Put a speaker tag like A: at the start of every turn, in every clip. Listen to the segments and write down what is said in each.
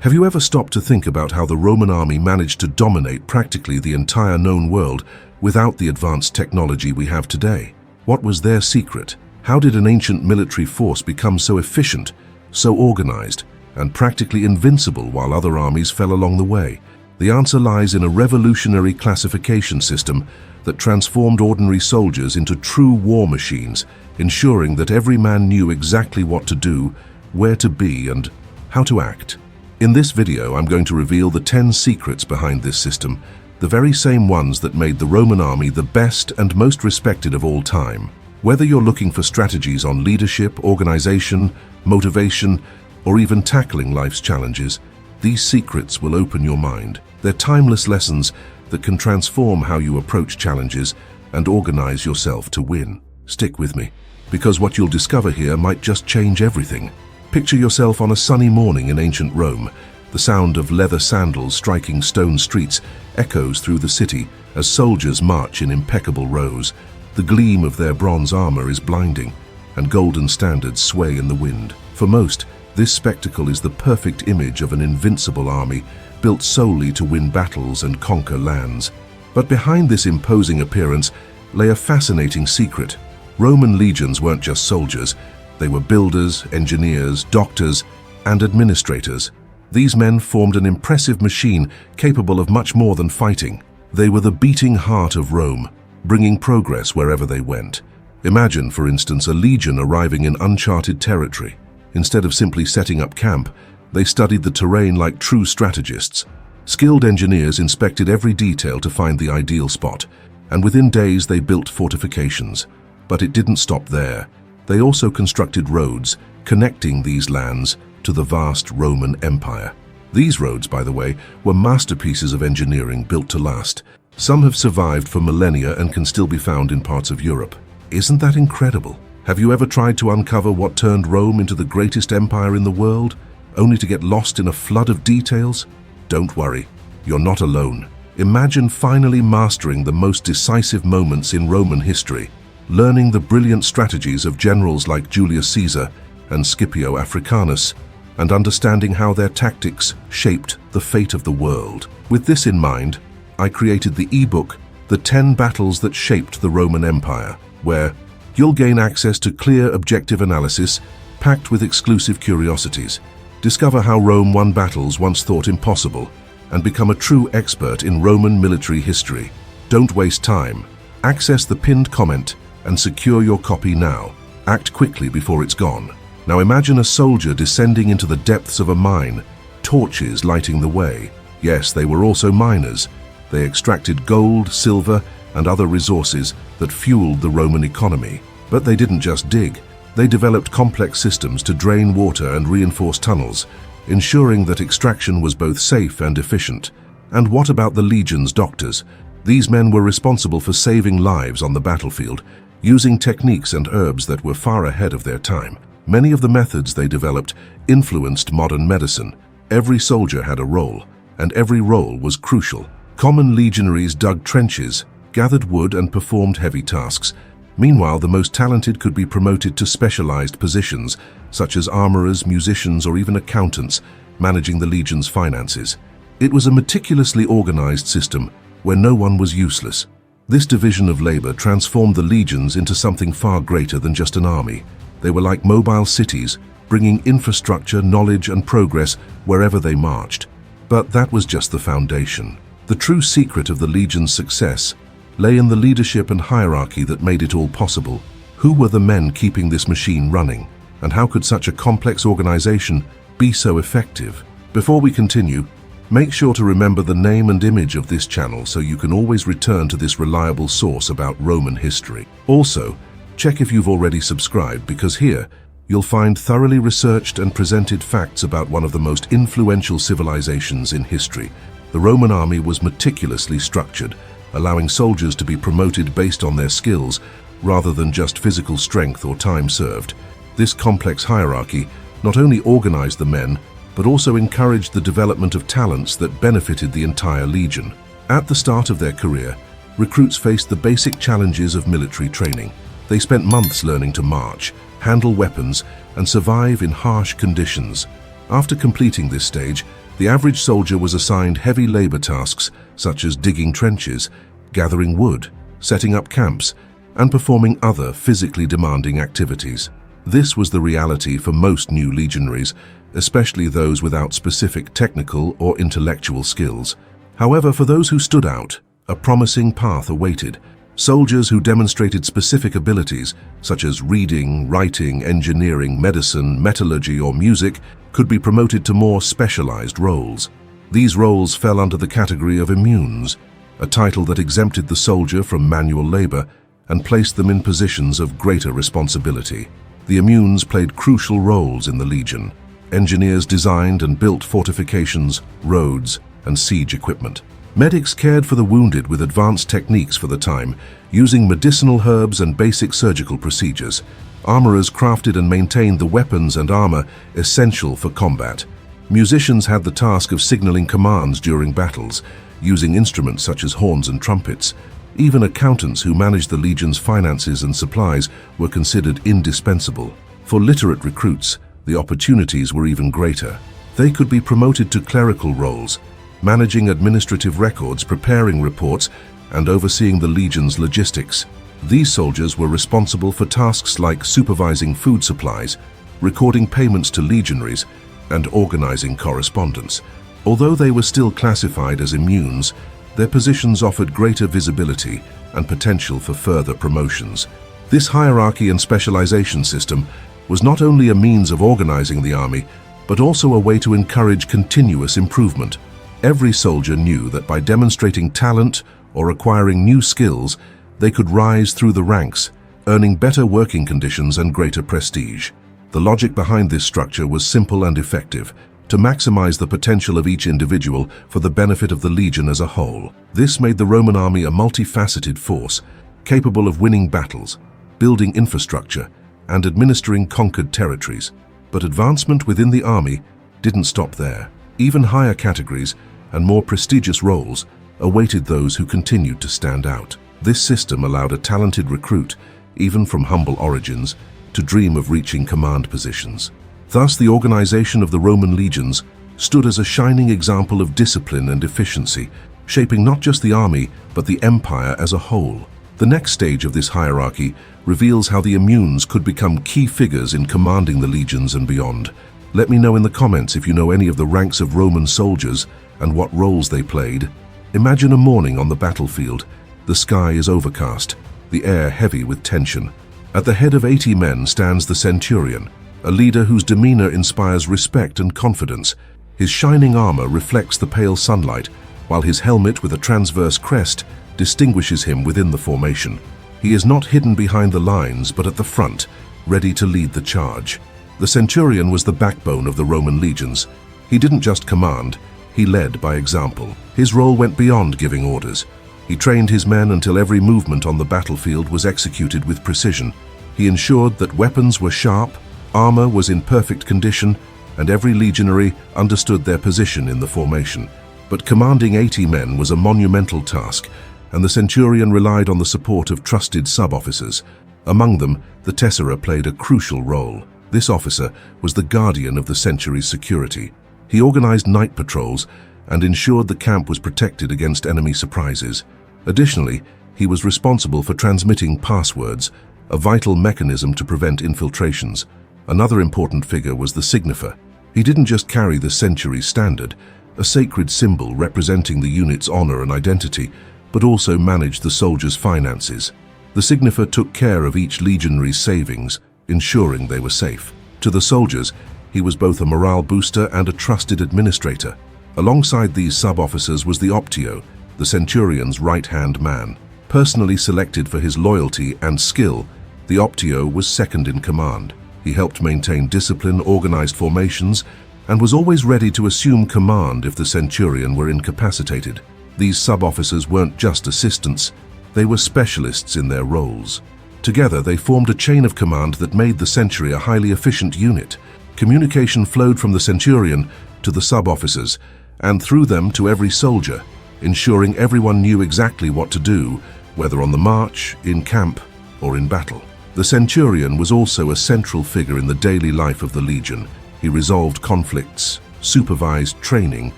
A: Have you ever stopped to think about how the Roman army managed to dominate practically the entire known world without the advanced technology we have today? What was their secret? How did an ancient military force become so efficient, so organized, and practically invincible while other armies fell along the way? The answer lies in a revolutionary classification system that transformed ordinary soldiers into true war machines, ensuring that every man knew exactly what to do, where to be, and how to act. In this video, I'm going to reveal the 10 secrets behind this system, the very same ones that made the Roman army the best and most respected of all time. Whether you're looking for strategies on leadership, organization, motivation, or even tackling life's challenges, these secrets will open your mind. They're timeless lessons that can transform how you approach challenges and organize yourself to win. Stick with me, because what you'll discover here might just change everything. Picture yourself on a sunny morning in ancient Rome. The sound of leather sandals striking stone streets echoes through the city as soldiers march in impeccable rows. The gleam of their bronze armor is blinding, and golden standards sway in the wind. For most, this spectacle is the perfect image of an invincible army built solely to win battles and conquer lands. But behind this imposing appearance lay a fascinating secret. Roman legions weren't just soldiers. They were builders, engineers, doctors, and administrators. These men formed an impressive machine capable of much more than fighting. They were the beating heart of Rome, bringing progress wherever they went. Imagine, for instance, a legion arriving in uncharted territory. Instead of simply setting up camp, they studied the terrain like true strategists. Skilled engineers inspected every detail to find the ideal spot, and within days they built fortifications. But it didn't stop there. They also constructed roads, connecting these lands to the vast Roman Empire. These roads, by the way, were masterpieces of engineering built to last. Some have survived for millennia and can still be found in parts of Europe. Isn't that incredible? Have you ever tried to uncover what turned Rome into the greatest empire in the world, only to get lost in a flood of details? Don't worry, you're not alone. Imagine finally mastering the most decisive moments in Roman history, learning the brilliant strategies of generals like Julius Caesar and Scipio Africanus, and understanding how their tactics shaped the fate of the world. With this in mind, I created the ebook, The 10 Battles That Shaped the Roman Empire, where you'll gain access to clear, objective analysis packed with exclusive curiosities. Discover how Rome won battles once thought impossible, and become a true expert in Roman military history. Don't waste time. Access the pinned comment and secure your copy now. Act quickly before it's gone. Now imagine a soldier descending into the depths of a mine, torches lighting the way. Yes, they were also miners. They extracted gold, silver, and other resources that fueled the Roman economy. But they didn't just dig. They developed complex systems to drain water and reinforce tunnels, ensuring that extraction was both safe and efficient. And what about the legion's doctors? These men were responsible for saving lives on the battlefield, using techniques and herbs that were far ahead of their time. Many of the methods they developed influenced modern medicine. Every soldier had a role, and every role was crucial. Common legionaries dug trenches, gathered wood, and performed heavy tasks. Meanwhile, the most talented could be promoted to specialized positions, such as armorers, musicians, or even accountants, managing the legion's finances. It was a meticulously organized system where no one was useless. This division of labor transformed the legions into something far greater than just an army. They were like mobile cities, bringing infrastructure, knowledge, and progress wherever they marched. But that was just the foundation. The true secret of the legion's success lay in the leadership and hierarchy that made it all possible. Who were the men keeping this machine running? And how could such a complex organization be so effective? Before we continue, make sure to remember the name and image of this channel so you can always return to this reliable source about Roman history. Also, check if you've already subscribed, because here you'll find thoroughly researched and presented facts about one of the most influential civilizations in history. The Roman army was meticulously structured, allowing soldiers to be promoted based on their skills rather than just physical strength or time served. This complex hierarchy not only organized the men, but also encouraged the development of talents that benefited the entire legion. At the start of their career, recruits faced the basic challenges of military training. They spent months learning to march, handle weapons, and survive in harsh conditions. After completing this stage, The average soldier was assigned heavy labor tasks such as digging trenches, gathering wood, setting up camps, and performing other physically demanding activities. This was the reality for most new legionaries, especially those without specific technical or intellectual skills. However, for those who stood out, a promising path awaited. Soldiers who demonstrated specific abilities, such as reading, writing, engineering, medicine, metallurgy, or music, could be promoted to more specialized roles. These roles fell under the category of immunes, a title that exempted the soldier from manual labor and placed them in positions of greater responsibility. The immunes played crucial roles in the Legion. Engineers designed and built fortifications, roads, and siege equipment. Medics cared for the wounded with advanced techniques for the time, using medicinal herbs and basic surgical procedures. Armorers crafted and maintained the weapons and armor essential for combat. Musicians had the task of signaling commands during battles, using instruments such as horns and trumpets. Even accountants who managed the Legion's finances and supplies were considered indispensable. For literate recruits, the opportunities were even greater. They could be promoted to clerical roles, managing administrative records, preparing reports, and overseeing the Legion's logistics. These soldiers were responsible for tasks like supervising food supplies, recording payments to legionaries, and organizing correspondence. Although they were still classified as immunes, their positions offered greater visibility and potential for further promotions. This hierarchy and specialization system was not only a means of organizing the army, but also a way to encourage continuous improvement. Every soldier knew that by demonstrating talent or acquiring new skills, they could rise through the ranks, earning better working conditions and greater prestige. The logic behind this structure was simple and effective: to maximize the potential of each individual for the benefit of the Legion as a whole. This made the Roman army a multifaceted force, capable of winning battles, building infrastructure, and administering conquered territories. But advancement within the army didn't stop there. Even higher categories and more prestigious roles awaited those who continued to stand out. This system allowed a talented recruit, even from humble origins, to dream of reaching command positions. Thus, the organization of the Roman legions stood as a shining example of discipline and efficiency, shaping not just the army, but the empire as a whole. The next stage of this hierarchy reveals how the immunes could become key figures in commanding the legions and beyond. Let me know in the comments if you know any of the ranks of Roman soldiers and what roles they played. Imagine a morning on the battlefield. The sky is overcast, the air heavy with tension. At the head of 80 men stands the centurion, a leader whose demeanor inspires respect and confidence. His shining armor reflects the pale sunlight, while his helmet with a transverse crest distinguishes him within the formation. He is not hidden behind the lines, but at the front, ready to lead the charge. The centurion was the backbone of the Roman legions. He didn't just command, he led by example. His role went beyond giving orders. He trained his men until every movement on the battlefield was executed with precision. He ensured that weapons were sharp, armor was in perfect condition, and every legionary understood their position in the formation. But commanding 80 men was a monumental task, and the centurion relied on the support of trusted sub-officers. Among them, the tessera played a crucial role. This officer was the guardian of the century's security. He organized night patrols and ensured the camp was protected against enemy surprises. Additionally, he was responsible for transmitting passwords, a vital mechanism to prevent infiltrations. Another important figure was the signifer. He didn't just carry the century's standard, a sacred symbol representing the unit's honor and identity, but also managed the soldiers' finances. The signifer took care of each legionary's savings, ensuring they were safe. To the soldiers, he was both a morale booster and a trusted administrator. Alongside these sub-officers was the optio, the centurion's right-hand man. Personally selected for his loyalty and skill, the optio was second in command. He helped maintain discipline, organized formations, and was always ready to assume command if the centurion were incapacitated. These sub-officers weren't just assistants, they were specialists in their roles. Together, they formed a chain of command that made the century a highly efficient unit. Communication flowed from the centurion to the sub-officers, and through them to every soldier, ensuring everyone knew exactly what to do, whether on the march, in camp, or in battle. The centurion was also a central figure in the daily life of the legion. He resolved conflicts, supervised training,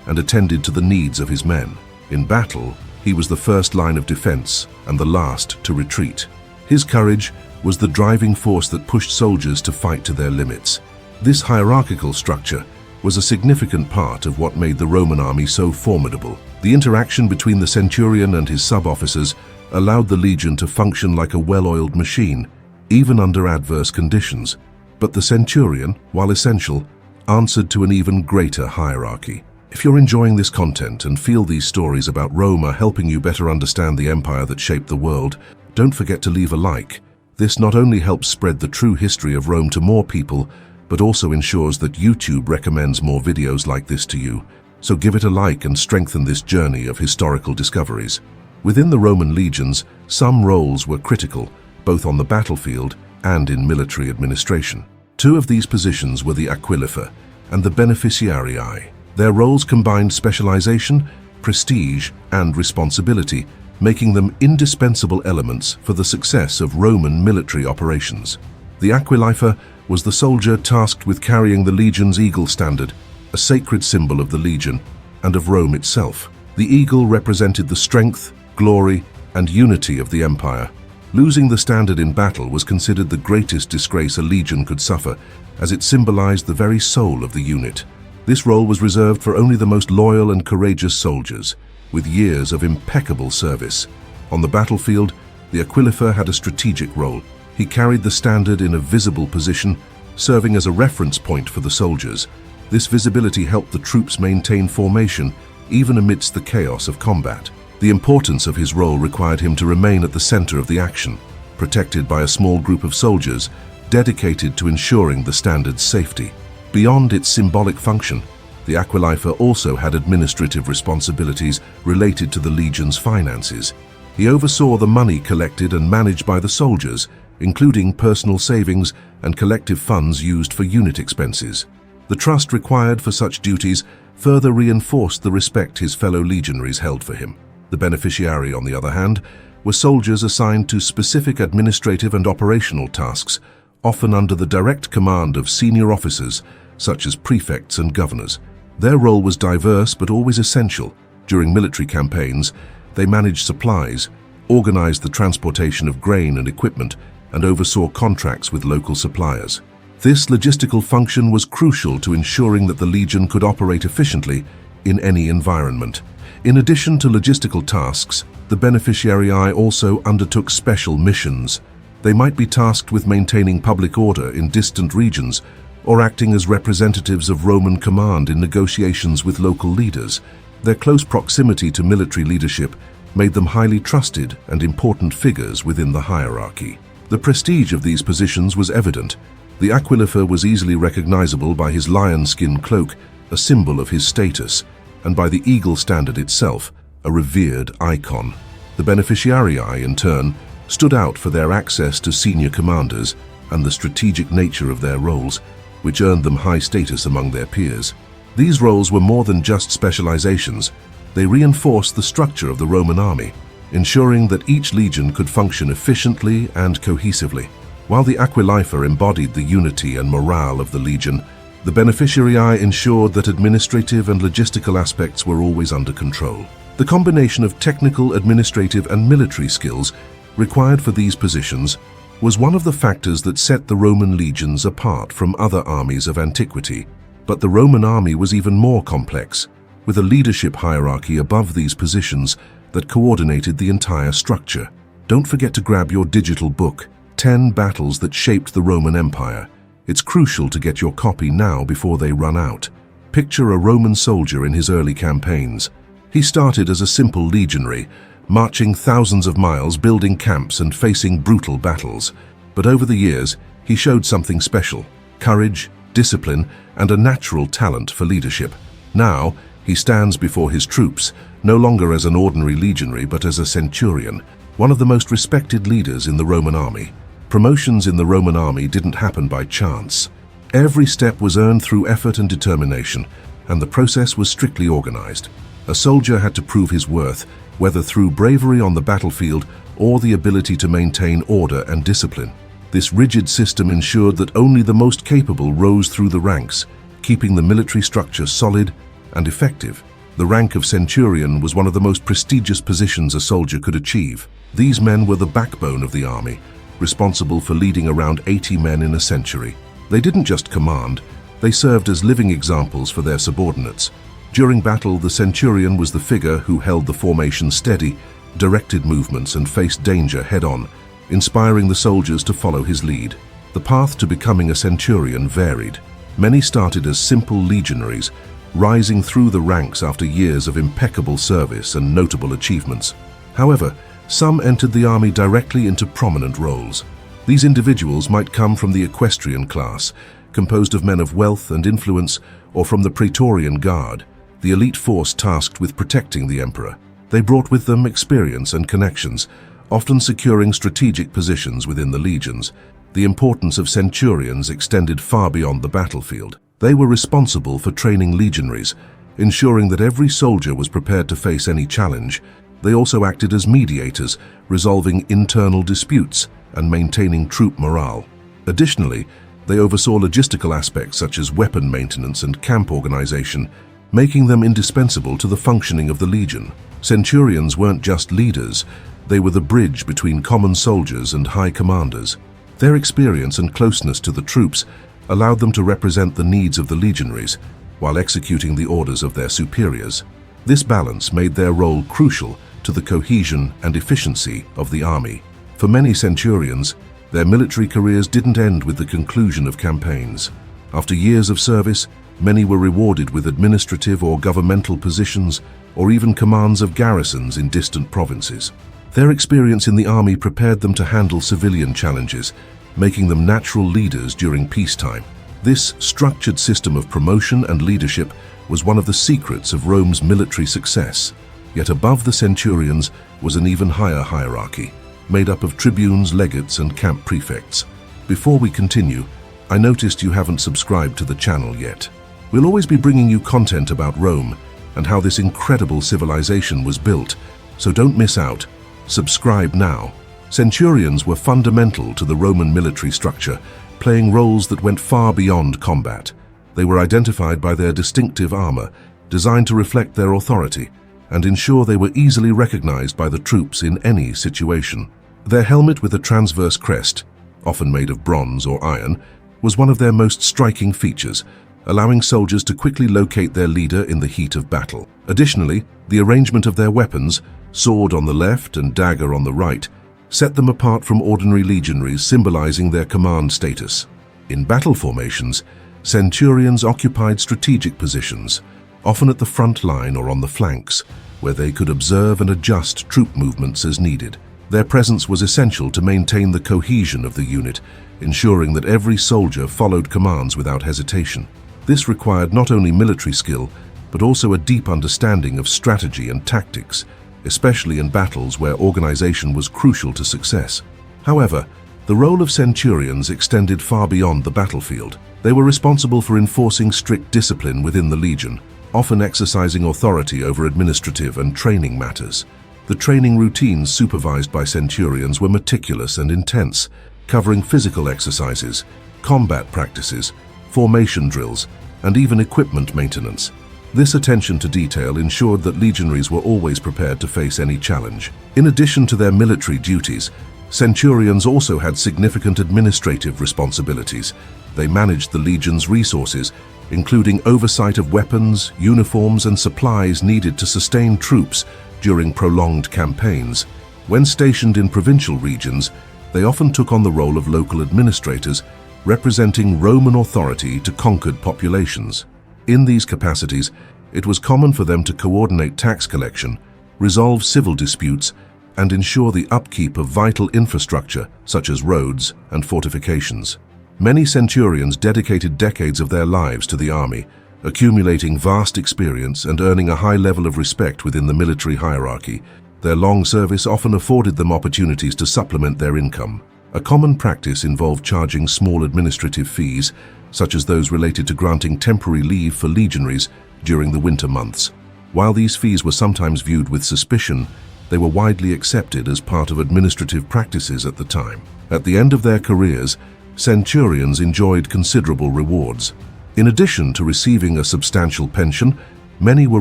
A: and attended to the needs of his men. In battle, he was the first line of defense and the last to retreat. His courage was the driving force that pushed soldiers to fight to their limits. This hierarchical structure was a significant part of what made the Roman army so formidable. The interaction between the centurion and his sub-officers allowed the legion to function like a well-oiled machine, even under adverse conditions. But the centurion, while essential, answered to an even greater hierarchy. If you're enjoying this content and feel these stories about Rome are helping you better understand the empire that shaped the world, don't forget to leave a like. This not only helps spread the true history of Rome to more people, but also ensures that YouTube recommends more videos like this to you. So give it a like and strengthen this journey of historical discoveries. Within the Roman legions, some roles were critical, both on the battlefield and in military administration. Two of these positions were the aquilifer and the beneficiarii. Their roles combined specialization, prestige, and responsibility, making them indispensable elements for the success of Roman military operations. The aquilifer was the soldier tasked with carrying the legion's eagle standard, a sacred symbol of the legion and of Rome itself. The eagle represented the strength, glory, and unity of the empire. Losing the standard in battle was considered the greatest disgrace a legion could suffer, as it symbolized the very soul of the unit. This role was reserved for only the most loyal and courageous soldiers, with years of impeccable service. On the battlefield, the aquilifer had a strategic role. He carried the standard in a visible position, serving as a reference point for the soldiers. This visibility helped the troops maintain formation, even amidst the chaos of combat. The importance of his role required him to remain at the center of the action, protected by a small group of soldiers dedicated to ensuring the standard's safety. Beyond its symbolic function, the aquilifer also had administrative responsibilities related to the legion's finances. He oversaw the money collected and managed by the soldiers, including personal savings and collective funds used for unit expenses. The trust required for such duties further reinforced the respect his fellow legionaries held for him. The beneficiary, on the other hand, were soldiers assigned to specific administrative and operational tasks, often under the direct command of senior officers, such as prefects and governors. Their role was diverse but always essential. During military campaigns, they managed supplies, organized the transportation of grain and equipment, and oversaw contracts with local suppliers. This logistical function was crucial to ensuring that the legion could operate efficiently in any environment. In addition to logistical tasks, the beneficiarii also undertook special missions. They might be tasked with maintaining public order in distant regions or acting as representatives of Roman command in negotiations with local leaders. Their close proximity to military leadership made them highly trusted and important figures within the hierarchy. The prestige of these positions was evident. The aquilifer was easily recognizable by his lion-skin cloak, a symbol of his status, and by the eagle standard itself, a revered icon. The beneficiarii, in turn, stood out for their access to senior commanders and the strategic nature of their roles, which earned them high status among their peers. These roles were more than just specializations. They reinforced the structure of the Roman army, ensuring that each legion could function efficiently and cohesively. While the aquilifer embodied the unity and morale of the legion, the beneficiarii ensured that administrative and logistical aspects were always under control. The combination of technical, administrative, and military skills required for these positions was one of the factors that set the Roman legions apart from other armies of antiquity. But the Roman army was even more complex, with a leadership hierarchy above these positions that coordinated the entire structure. Don't forget to grab your digital book, 10 Battles That Shaped the Roman Empire. It's crucial to get your copy now before they run out. Picture a Roman soldier in his early campaigns. He started as a simple legionary, marching thousands of miles, building camps and facing brutal battles. But over the years, he showed something special: courage, discipline, and a natural talent for leadership. Now, he stands before his troops, no longer as an ordinary legionary but as a centurion, one of the most respected leaders in the Roman army. Promotions in the Roman army didn't happen by chance. Every step was earned through effort and determination, and the process was strictly organized. A soldier had to prove his worth, whether through bravery on the battlefield or the ability to maintain order and discipline. This rigid system ensured that only the most capable rose through the ranks, keeping the military structure solid and effective. The rank of centurion was one of the most prestigious positions a soldier could achieve. These men were the backbone of the army, responsible for leading around 80 men in a century. They didn't just command, they served as living examples for their subordinates. During battle, the centurion was the figure who held the formation steady, directed movements, and faced danger head-on, inspiring the soldiers to follow his lead. The path to becoming a centurion varied. Many started as simple legionaries, rising through the ranks after years of impeccable service and notable achievements. However, some entered the army directly into prominent roles. These individuals might come from the equestrian class, composed of men of wealth and influence, or from the Praetorian Guard, the elite force tasked with protecting the emperor. They brought with them experience and connections, often securing strategic positions within the legions. The importance of centurions extended far beyond the battlefield. They were responsible for training legionaries, ensuring that every soldier was prepared to face any challenge. They also acted as mediators, resolving internal disputes and maintaining troop morale. Additionally, they oversaw logistical aspects such as weapon maintenance and camp organization, making them indispensable to the functioning of the legion. Centurions weren't just leaders, they were the bridge between common soldiers and high commanders. Their experience and closeness to the troops allowed them to represent the needs of the legionaries while executing the orders of their superiors. This balance made their role crucial to the cohesion and efficiency of the army. For many centurions, their military careers didn't end with the conclusion of campaigns. After years of service, many were rewarded with administrative or governmental positions, or even commands of garrisons in distant provinces. Their experience in the army prepared them to handle civilian challenges, making them natural leaders during peacetime. This structured system of promotion and leadership was one of the secrets of Rome's military success. Yet above the centurions was an even higher hierarchy, made up of tribunes, legates, and camp prefects. Before we continue, I noticed you haven't subscribed to the channel yet. We'll always be bringing you content about Rome and how this incredible civilization was built, so don't miss out. Subscribe now. Centurions were fundamental to the Roman military structure, playing roles that went far beyond combat. They were identified by their distinctive armor, designed to reflect their authority and ensure they were easily recognized by the troops in any situation. Their helmet with a transverse crest, often made of bronze or iron, was one of their most striking features, allowing soldiers to quickly locate their leader in the heat of battle. Additionally, the arrangement of their weapons, sword on the left and dagger on the right, set them apart from ordinary legionaries, symbolizing their command status. In battle formations, centurions occupied strategic positions, often at the front line or on the flanks, where they could observe and adjust troop movements as needed. Their presence was essential to maintain the cohesion of the unit, ensuring that every soldier followed commands without hesitation. This required not only military skill, but also a deep understanding of strategy and tactics, especially in battles where organization was crucial to success. However, the role of centurions extended far beyond the battlefield. They were responsible for enforcing strict discipline within the legion, often exercising authority over administrative and training matters. The training routines supervised by centurions were meticulous and intense, covering physical exercises, combat practices, formation drills, and even equipment maintenance. This attention to detail ensured that legionaries were always prepared to face any challenge. In addition to their military duties, centurions also had significant administrative responsibilities. They managed the legion's resources, including oversight of weapons, uniforms, and supplies needed to sustain troops during prolonged campaigns. When stationed in provincial regions, they often took on the role of local administrators, representing Roman authority to conquered populations. In these capacities, it was common for them to coordinate tax collection, resolve civil disputes, and ensure the upkeep of vital infrastructure such as roads and fortifications. Many centurions dedicated decades of their lives to the army, accumulating vast experience and earning a high level of respect within the military hierarchy. Their long service often afforded them opportunities to supplement their income. A common practice involved charging small administrative fees, such as those related to granting temporary leave for legionaries during the winter months. While these fees were sometimes viewed with suspicion, they were widely accepted as part of administrative practices at the time. At the end of their careers, centurions enjoyed considerable rewards. In addition to receiving a substantial pension, many were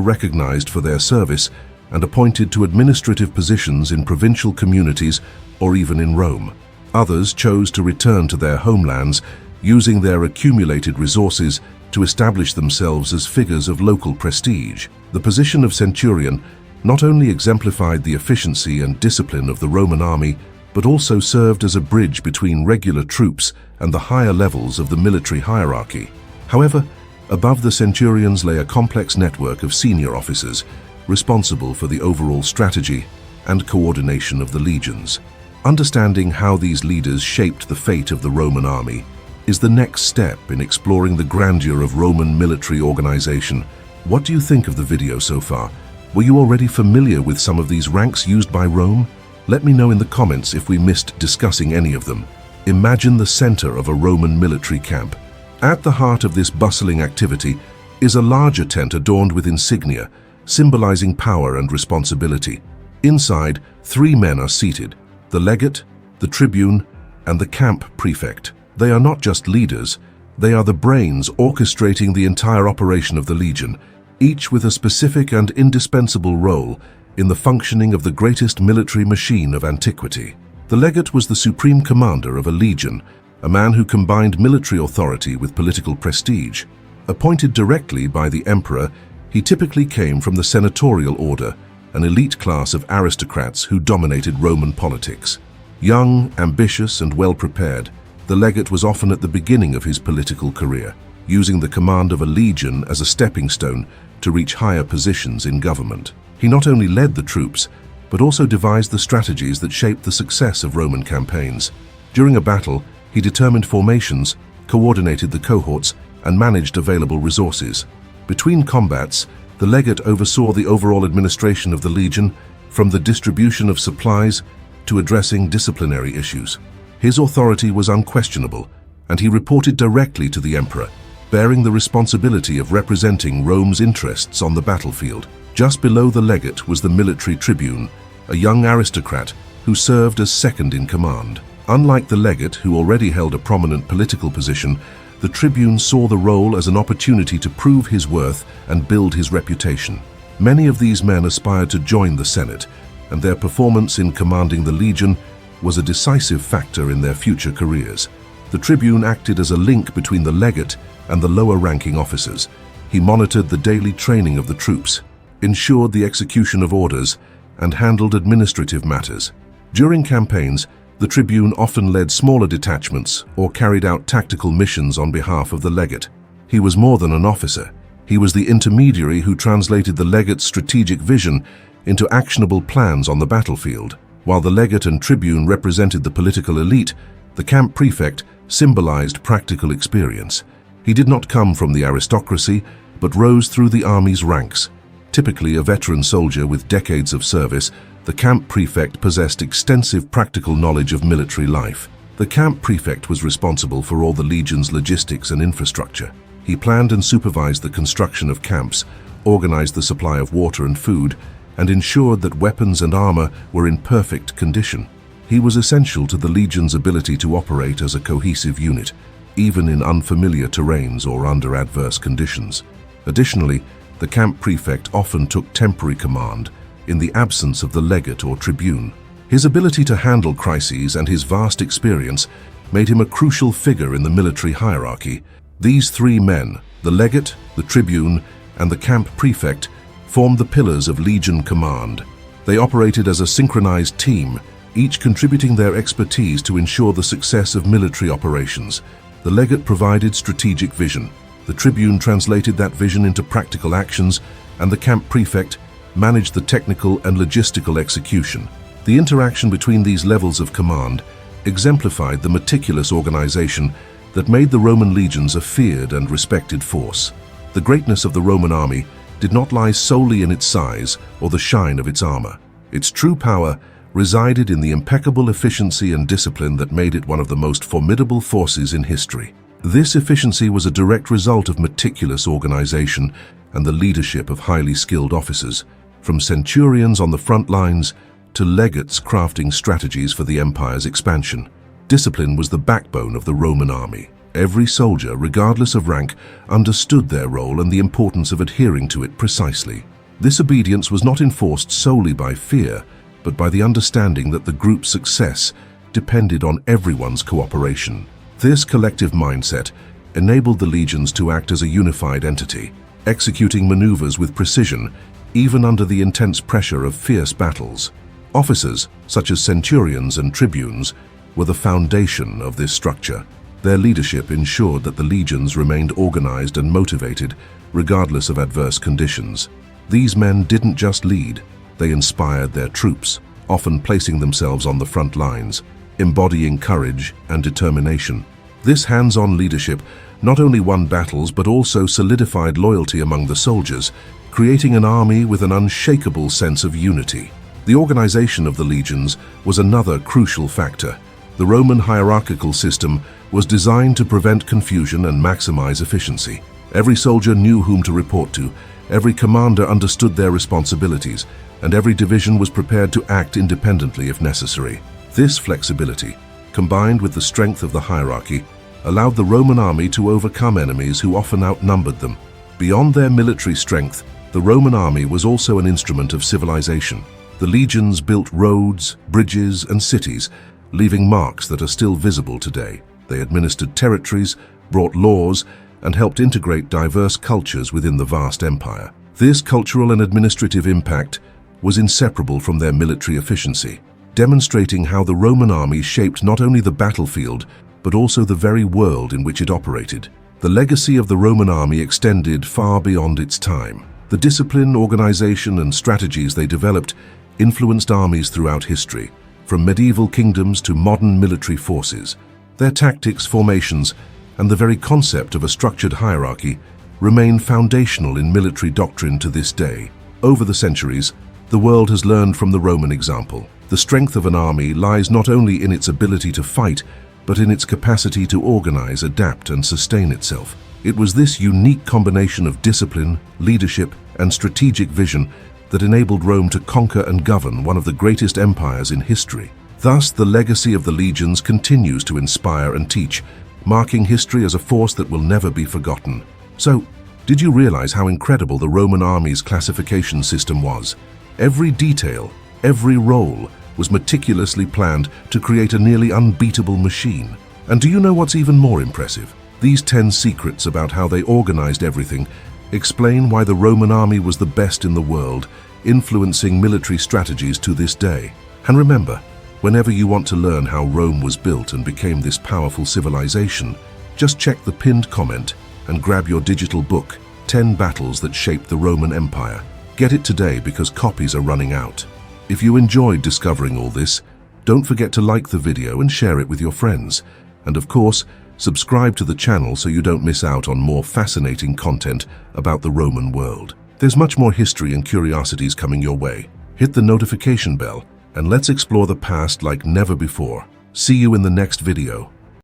A: recognized for their service and appointed to administrative positions in provincial communities or even in Rome. Others chose to return to their homelands, using their accumulated resources to establish themselves as figures of local prestige. The position of centurion not only exemplified the efficiency and discipline of the Roman army, but also served as a bridge between regular troops and the higher levels of the military hierarchy. However, above the centurions lay a complex network of senior officers responsible for the overall strategy and coordination of the legions. Understanding how these leaders shaped the fate of the Roman army is the next step in exploring the grandeur of Roman military organization. What do you think of the video so far? Were you already familiar with some of these ranks used by Rome? Let me know in the comments if we missed discussing any of them. Imagine the center of a Roman military camp. At the heart of this bustling activity is a larger tent adorned with insignia, symbolizing power and responsibility. Inside, 3 men are seated: the legate, the tribune, and the camp prefect. They are not just leaders, they are the brains orchestrating the entire operation of the legion, each with a specific and indispensable role in the functioning of the greatest military machine of antiquity. The legate was the supreme commander of a legion, a man who combined military authority with political prestige. Appointed directly by the emperor, he typically came from the senatorial order, an elite class of aristocrats who dominated Roman politics. Young, ambitious, and well-prepared, the legate was often at the beginning of his political career, using the command of a legion as a stepping stone to reach higher positions in government. He not only led the troops, but also devised the strategies that shaped the success of Roman campaigns. During a battle, he determined formations, coordinated the cohorts, and managed available resources. Between combats, the legate oversaw the overall administration of the legion, from the distribution of supplies to addressing disciplinary issues. His authority was unquestionable, and he reported directly to the emperor, bearing the responsibility of representing Rome's interests on the battlefield. Just below the legate was the military tribune, a young aristocrat who served as second in command. Unlike the legate, who already held a prominent political position, the tribune saw the role as an opportunity to prove his worth and build his reputation. Many of these men aspired to join the Senate, and their performance in commanding the legion was a decisive factor in their future careers. The tribune acted as a link between the legate and the lower-ranking officers. He monitored the daily training of the troops, ensured the execution of orders, and handled administrative matters. During campaigns, the tribune often led smaller detachments or carried out tactical missions on behalf of the legate. He was more than an officer. He was the intermediary who translated the legate's strategic vision into actionable plans on the battlefield. While the legate and tribune represented the political elite, the camp prefect symbolized practical experience. He did not come from the aristocracy, but rose through the army's ranks. Typically a veteran soldier with decades of service, the camp prefect possessed extensive practical knowledge of military life. The camp prefect was responsible for all the legion's logistics and infrastructure. He planned and supervised the construction of camps, organized the supply of water and food, and ensured that weapons and armor were in perfect condition. He was essential to the legion's ability to operate as a cohesive unit, even in unfamiliar terrains or under adverse conditions. Additionally, the camp prefect often took temporary command in the absence of the legate or tribune. His ability to handle crises and his vast experience made him a crucial figure in the military hierarchy. These 3 men, the legate, the tribune, and the camp prefect, formed the pillars of legion command. They operated as a synchronized team, each contributing their expertise to ensure the success of military operations. The legate provided strategic vision. The tribune translated that vision into practical actions, and the camp prefect managed the technical and logistical execution. The interaction between these levels of command exemplified the meticulous organization that made the Roman legions a feared and respected force. The greatness of the Roman army did not lie solely in its size or the shine of its armor. Its true power resided in the impeccable efficiency and discipline that made it one of the most formidable forces in history. This efficiency was a direct result of meticulous organization and the leadership of highly skilled officers, from centurions on the front lines to legates crafting strategies for the empire's expansion. Discipline was the backbone of the Roman army. Every soldier, regardless of rank, understood their role and the importance of adhering to it precisely. This obedience was not enforced solely by fear, but by the understanding that the group's success depended on everyone's cooperation. This collective mindset enabled the legions to act as a unified entity, executing maneuvers with precision, even under the intense pressure of fierce battles. Officers, such as centurions and tribunes, were the foundation of this structure. Their leadership ensured that the legions remained organized and motivated, regardless of adverse conditions. These men didn't just lead, they inspired their troops, often placing themselves on the front lines, embodying courage and determination. This hands-on leadership not only won battles but also solidified loyalty among the soldiers, creating an army with an unshakable sense of unity. The organization of the legions was another crucial factor. The Roman hierarchical system was designed to prevent confusion and maximize efficiency. Every soldier knew whom to report to, every commander understood their responsibilities, and every division was prepared to act independently if necessary. This flexibility, combined with the strength of the hierarchy, allowed the Roman army to overcome enemies who often outnumbered them. Beyond their military strength, the Roman army was also an instrument of civilization. The legions built roads, bridges, and cities, leaving marks that are still visible today. They administered territories, brought laws, and helped integrate diverse cultures within the vast empire. This cultural and administrative impact was inseparable from their military efficiency, demonstrating how the Roman army shaped not only the battlefield, but also the very world in which it operated. The legacy of the Roman army extended far beyond its time. The discipline, organization, and strategies they developed influenced armies throughout history, from medieval kingdoms to modern military forces. Their tactics, formations, and the very concept of a structured hierarchy remain foundational in military doctrine to this day. Over the centuries, the world has learned from the Roman example. The strength of an army lies not only in its ability to fight, but in its capacity to organize, adapt, and sustain itself. It was this unique combination of discipline, leadership, and strategic vision that enabled Rome to conquer and govern one of the greatest empires in history. Thus, the legacy of the legions continues to inspire and teach, marking history as a force that will never be forgotten. So, did you realize how incredible the Roman army's classification system was? Every detail, every role, was meticulously planned to create a nearly unbeatable machine. And do you know what's even more impressive? These 10 secrets about how they organized everything explain why the Roman army was the best in the world, influencing military strategies to this day. And remember, whenever you want to learn how Rome was built and became this powerful civilization, just check the pinned comment and grab your digital book, 10 Battles That Shaped the Roman Empire. Get it today because copies are running out. If you enjoyed discovering all this, don't forget to like the video and share it with your friends. And of course, subscribe to the channel so you don't miss out on more fascinating content about the Roman world. There's much more history and curiosities coming your way. Hit the notification bell and let's explore the past like never before. See you in the next video.